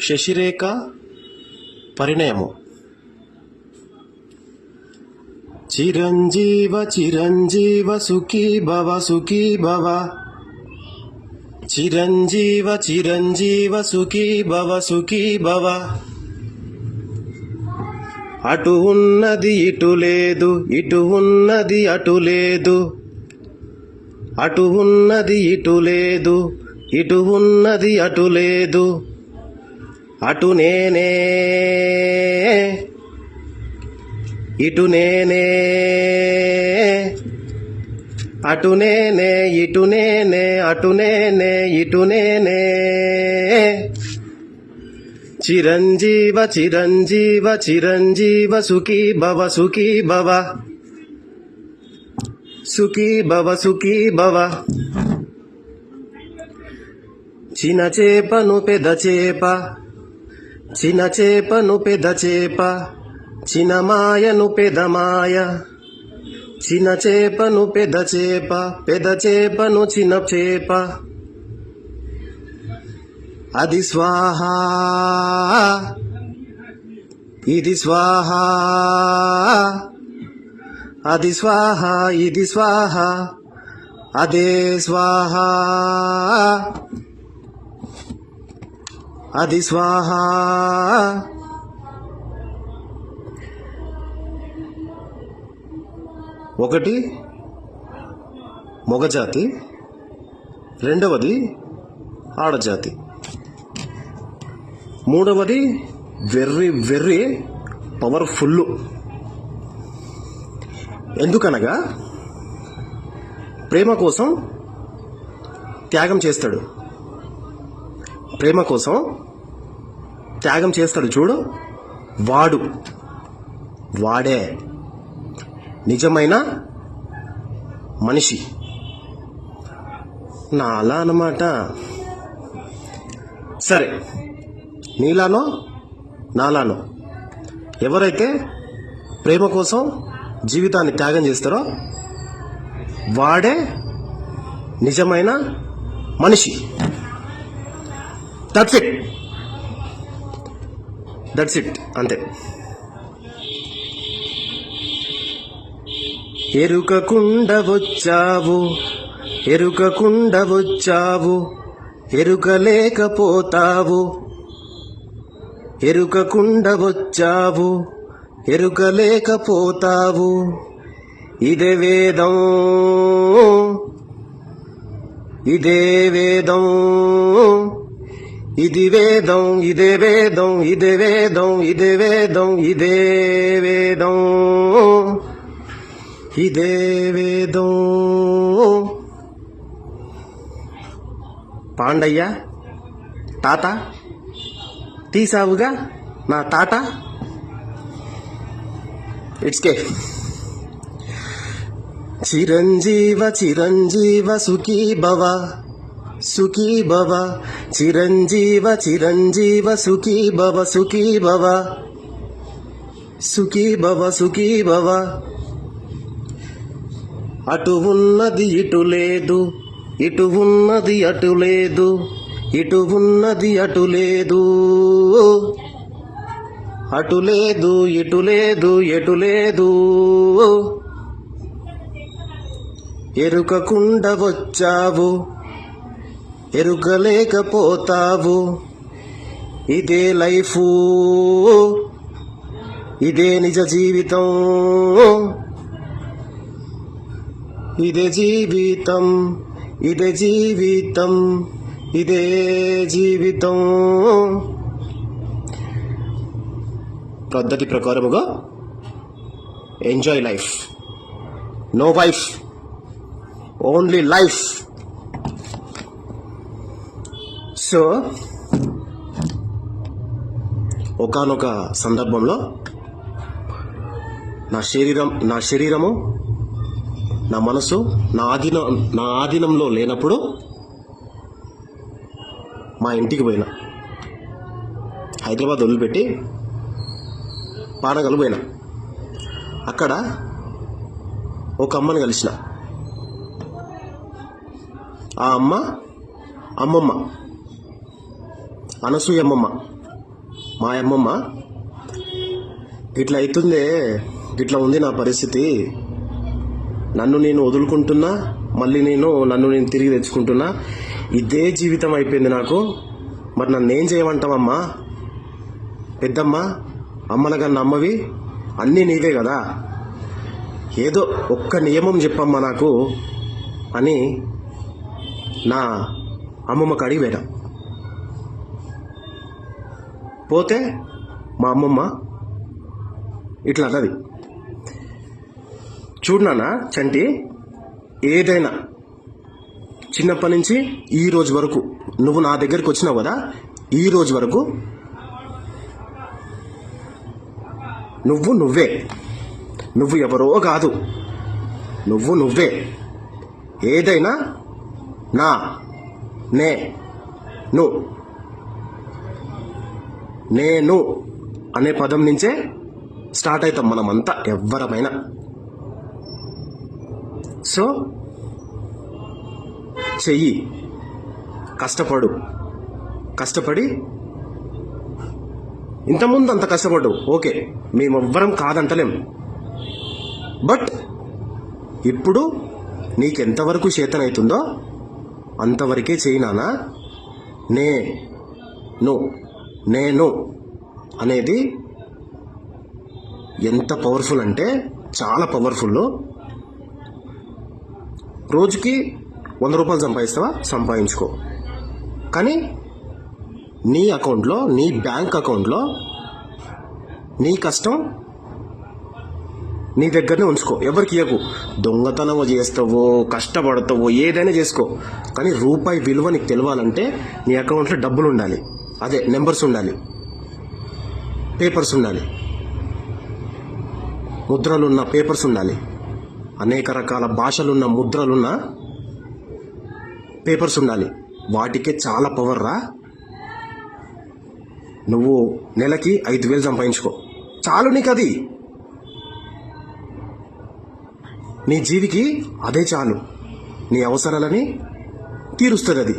శశిరేఖ పరిణయము. చిరంజీవ చిరంజీవ సుఖీ భవ సుఖీ భవ, చిరంజీవ చిరంజీవ సుఖీ భవ సుఖీ భవ. అటు ఉన్నది ఇటు లేదు, ఇటు ఉన్నది అటు లేదు, అటు ఉన్నది ఇటు లేదు, ఇటు ఉన్నది అటు లేదు. అటు నేనే ఇటు నేనే, అటు నేనే ఇటు నేనే, అటు నేనే ఇటు నేనే. చిరంజీవ చిరంజీవ చిరంజీవ సుఖీ భవ సుఖీ భవ, సుఖీ భవ సుఖీ భవ. చిన్న చేపను పెద్ద చేప, చిన్న చేపను పెద్ద చేప, చిన్న మాయను పెద్ద మాయ. చిన్న చేపను పెద్ద చేప, పెద్ద చేపను చిన్న చేప. అది స్వాహ ఇది స్వాహ, అది స్వాహ ఇది స్వాహ, అదే స్వాహ అది స్వాహ. ఒకటి మొగజాతి, రెండవది ఆడజాతి, మూడవది వెర్రి వెర్రి పవర్ఫుల్. ఎందుకనగా ప్రేమ కోసం త్యాగం చేస్తాడు, ప్రేమ కోసం త్యాగం చేస్తాడు చూడు, వాడే నిజమైన మనిషి. నాలా అన్నమాట. సరే, నీలానో నాలానో ఎవరైతే ప్రేమ కోసం జీవితాన్ని త్యాగం చేస్తారో వాడే నిజమైన మనిషి. దట్స్ ఇట్ అంతే. ఎరుకకుండా వచ్చావు, ఎరుకకుండా వచ్చావు, ఎరుకలేకపోతావు. ఎరుకకుండా వచ్చావు, ఎరుకలేకపోతావు. ఇదే వేదం, ఇదే వేదం, ఇది వేదం, ఇదే వేదం, ఇదే వేదం, ఇదే వేదం, ఇదే వేదం, ఇదే వేదం. పాండయ్య తాత తీసావుగా నా తాట. ఇట్స్ కే. చిరంజీవ చిరంజీవ సుఖీ భవ సుఖీ భవ, చిరంజీవ చిరంజీవ సుఖీ భవ సుఖీ భవ, సుఖీ భవ సుఖీ భవ. అటు ఉన్నది ఇటు లేదు, ఇటు ఉన్నది అటు లేదు, ఇటు ఉన్నది అటు లేదు, అటు లేదు ఇటు లేదు, ఎటు లేదు. ఎరుకకుండా వచ్చావు, ఎరుకలేకపోతావు. ఇదే లైఫ్, ఇదే నిజ జీవితం, ఇదే జీవితం, ఇదే జీవితం, ఇదే జీవితం. పద్ధతి ప్రకారముగా enjoy life. No wife, only life. So ఒకానొక సందర్భంలో నా శరీరము నా మనసు నా ఆధీనంలో లేనప్పుడు మా ఇంటికి పోయినా, హైదరాబాద్ వదిలిపెట్టి పానగల్ పోయినా. అక్కడ ఒక అమ్మని కలిసిన. ఆ అమ్మ అమ్మమ్మ, అనసూయమ్మమ్మ. మా అమ్మమ్మ ఇట్లా అవుతుందే, ఇట్లా ఉంది నా పరిస్థితి, నన్ను నేను వదులుకుంటున్నా, మళ్ళీ నన్ను నేను తిరిగి తెచ్చుకుంటున్నా, ఇదే జీవితం అయిపోయింది నాకు. మరి నన్ను ఏం చేయమంటావమ్మా? పెద్దమ్మ, అమ్మలగన్న అమ్మవి, అన్నీ నీవే కదా, ఏదో ఒక్క నియమం చెప్పమ్మా నాకు అని నా అమ్మమ్మకి అడిగి పోయినా. పోతే మా అమ్మమ్మ ఇట్లా అన్నది, చూడు నాన్న చంటి, ఏదైనా చిన్నప్పటి నుంచి ఈ రోజు వరకు నువ్వు నా దగ్గరికి వచ్చినావు కదా, ఈ రోజు వరకు నువ్వే, నువ్వు ఎవరో కాదు, నువ్వే. ఏదైనా నా నే ను నేను అనే పదం నుంచే స్టార్ట్ అవుతాం మనమంతా, ఎవ్వరమైనా. సో చెయ్యి, కష్టపడి ఇంతకుముందు అంత కష్టపడ్డావు, ఓకే, మేమెవ్వరం కాదంటలేం. బట్ ఇప్పుడు నీకెంతవరకు చేతనవుతుందో అంతవరకే చెయ్యి నాన్న. నేను అనేది ఎంత పవర్ఫుల్ అంటే చాలా పవర్ఫుల్. రోజుకి 100 రూపాయలు సంపాదిస్తావా, సంపాదించుకో, కానీ నీ అకౌంట్లో, నీ బ్యాంక్ అకౌంట్లో నీ కష్టం నీ దగ్గరనే ఉంచుకో, ఎవరికి ఇవ్వకు. దొంగతనం చేస్తావో, కష్టపడతావో, ఏదైనా చేసుకో, కానీ రూపాయి విలువ నీకు తెలవాలంటే నీ అకౌంట్లో డబ్బులు ఉండాలి, అదే నెంబర్స్ ఉండాలి, పేపర్స్ ఉండాలి, ముద్రలున్న పేపర్స్ ఉండాలి, అనేక రకాల భాషలున్న ముద్రలున్న పేపర్స్ ఉండాలి. వాటికే చాలా పవర్ రా. నువ్వు నెలకి 5,000 సంపాదించుకో చాలు, నీకు అది, నీ జీవికి అదే చాలు, నీ అవసరాలని తీరుస్తుంది అది.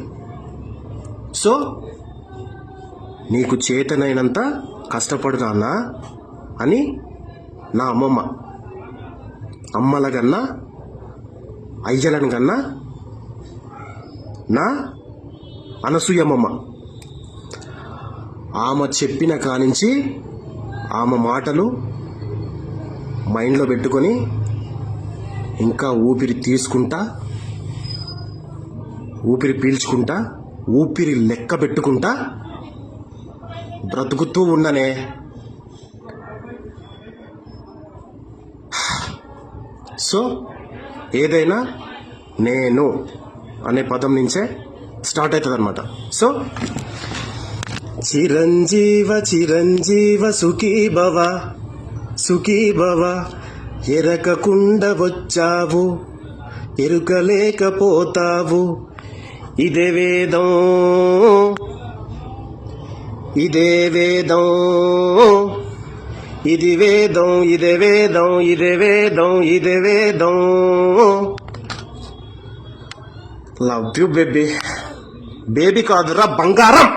సో నీకు చేతనైనంత కష్టపడు నాన్న అని నా అమ్మల కన్నా, అయ్యలను కన్నా నా అనసూయమ్మ, ఆమె చెప్పిన కానించి ఆమె మాటలు మైండ్లో పెట్టుకొని ఇంకా ఊపిరి తీసుకుంటా, ఊపిరి పీల్చుకుంటా, ఊపిరి లెక్క పెట్టుకుంటా బ్రతుకుతూ ఉండనే. సో ఏదైనా నేను అనే పదం నుంచే స్టార్ట్ అవుతుంది అనమాట. సో చిరంజీవ సుఖీ భవ ఎరకకుండా వచ్చావు, ఎరుకలేకపోతావు, ఇదే వేదం, ఇది వేదం, ఇదే వేదం. లవ్ యూ బేబీ, బేబీ కాదురా బంగారం.